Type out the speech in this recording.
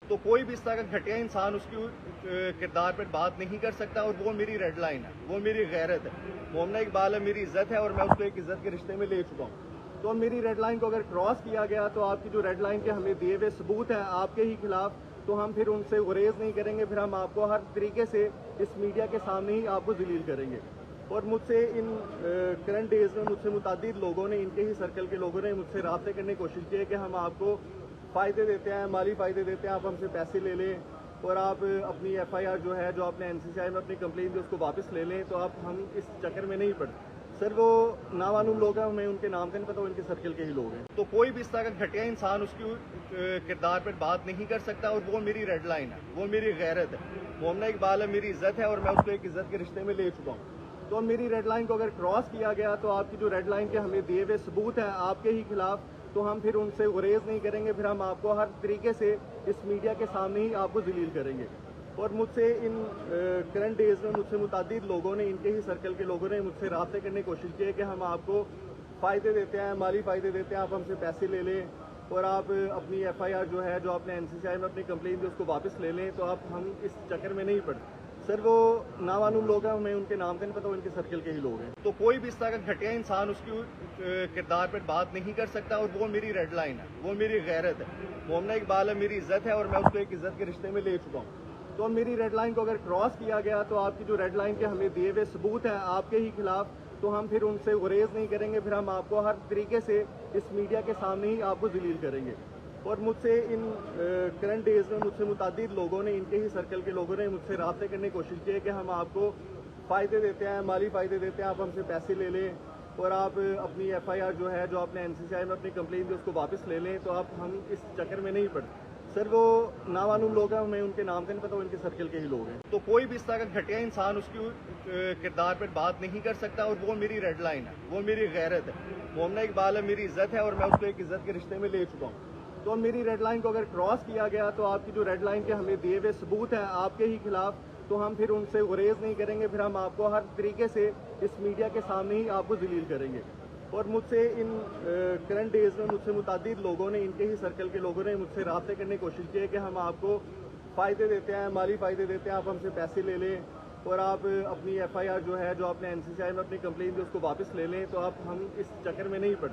تو کوئی بھی اس طرح کا گھٹیا انسان اس کی کردار پر بات نہیں کر سکتا، اور وہ میری ریڈ لائن ہے، وہ میری غیرت ہے۔ مومنہ اقبال ہے، میری عزت ہے، اور میں اس کو ایک عزت کے رشتے میں لے چکا ہوں۔ تو میری ریڈ لائن کو اگر کراس کیا گیا تو آپ کی جو ریڈ لائن کے ہمیں دیے ہوئے ثبوت ہیں آپ کے ہی خلاف، تو ہم پھر ان سے گریز نہیں کریں گے، پھر ہم آپ کو ہر طریقے سے اس میڈیا کے سامنے ہی آپ کو ذلیل کریں گے۔ اور مجھ سے ان کرنٹ ڈیز میں مجھ سے متعدد لوگوں نے، ان کے ہی سرکل کے لوگوں نے مجھ سے رابطے کرنے کی کوشش کی ہے کہ ہم آپ کو فائدے دیتے ہیں، مالی فائدے دیتے ہیں، آپ ہم سے پیسے لے لیں اور آپ اپنی ایف آئی آر جو ہے، جو آپ نے این سی سی آئی میں اپنی کمپلین دی، اس کو واپس لے لیں۔ تو ہم اس چکر میں نہیں پڑتے۔ سر وہ نامعلوم لوگ ہیں، ہمیں ان کے نام کا نہیں پتا، وہ ان کے سرکل کے ہی لوگ ہیں۔ تو کوئی بھی اس طرح کا گھٹیا انسان اس کی کردار پر بات نہیں کر سکتا، اور وہ میری ریڈ لائن ہے، وہ میری غیرت ہے۔ مومنہ اقبال ہے، میری عزت ہے، اور میں اس کو ایک عزت کے رشتے میں لے چکا ہوں۔ تو میری ریڈ لائن کو اگر کراس کیا گیا تو آپ کی جو ریڈ لائن کے ہمیں دیے ہوئے ثبوت ہیں آپ کے ہی خلاف، تو ہم پھر ان سے گریز نہیں کریں گے، پھر ہم آپ کو ہر طریقے سے اس میڈیا کے سامنے ہی آپ کو ذلیل کریں گے۔ اور مجھ سے ان کرنٹ ڈیز میں مجھ سے متعدد لوگوں نے، ان کے ہی سرکل کے لوگوں نے مجھ سے رابطے کرنے کی کوشش کی ہے کہ ہم آپ کو فائدے دیتے ہیں، مالی فائدے دیتے ہیں، آپ ہم سے پیسے لے لیں اور آپ اپنی ایف آئی آر جو ہے، جو آپ نے این سی سی آئی میں اپنی کمپلین دی، اس کو واپس لے لیں۔ تو ہم اس چکر میں نہیں پڑتے۔ سر وہ نامعلوم لوگ ہیں، ہمیں ان کے نام کا نہیں پتا، وہ ان کے سرکل کے ہی لوگ ہیں۔ تو کوئی بھی اس طرح کا گھٹیا انسان اس کی کردار پر بات نہیں کر سکتا، اور وہ میری ریڈ لائن ہے، وہ میری غیرت ہے۔ مومنہ اقبال ہے، میری عزت ہے، اور میں اس کو ایک عزت کے رشتے میں لے چکا ہوں۔ تو میری ریڈ لائن کو اگر کراس کیا گیا تو آپ کی جو ریڈ لائن کے ہمیں دیے ہوئے ثبوت ہیں آپ کے ہی خلاف، تو ہم پھر ان سے گریز نہیں کریں گے، پھر ہم آپ کو ہر طریقے سے اس میڈیا کے سامنے ہی آپ کو ذلیل کریں گے۔ اور مجھ سے ان کرنٹ ڈیز میں مجھ سے متعدد لوگوں نے، ان کے ہی سرکل کے لوگوں نے مجھ سے رابطے کرنے کی کوشش کی ہے کہ ہم آپ کو فائدے دیتے ہیں، مالی فائدے دیتے ہیں، آپ ہم سے پیسے لے لیں اور آپ اپنی ایف آئی آر جو ہے، جو آپ نے این سی سی آئی میں اپنی کمپلین دی، اس کو واپس لے لیں۔ تو ہم اس چکر میں نہیں پڑتے۔ سر وہ نامعلوم لوگ ہیں، ہمیں ان کے نام کا نہیں پتا، وہ ان کے سرکل کے ہی لوگ ہیں۔ تو کوئی بھی اس طرح کا گھٹیا انسان اس کی کردار پر بات نہیں کر سکتا، اور وہ میری ریڈ لائن ہے، وہ میری غیرت ہے۔ مومنہ اقبال ہے، میری عزت ہے، اور میں اس کو ایک عزت کے رشتے میں لے چکا ہوں۔ تو میری ریڈ لائن کو اگر کراس کیا گیا تو آپ کی جو ریڈ لائن کے ہمیں دیے ہوئے ثبوت ہیں آپ کے ہی خلاف، تو ہم پھر ان سے گریز نہیں کریں گے، پھر ہم آپ کو ہر طریقے سے اس میڈیا کے سامنے ہی آپ کو ذلیل کریں گے۔ اور مجھ سے ان کرنٹ ڈیز میں مجھ سے متعدد لوگوں نے، ان کے ہی سرکل کے لوگوں نے مجھ سے رابطے کرنے کی کوشش کی ہے کہ ہم آپ کو فائدے دیتے ہیں، مالی فائدے دیتے ہیں، آپ ہم سے پیسے لے لیں اور آپ اپنی ایف آئی آر جو ہے، جو آپ نے این سی سی آئی میں اپنی کمپلین دی، اس کو واپس لے لیں۔ تو ہم اس چکر میں نہیں پڑتے۔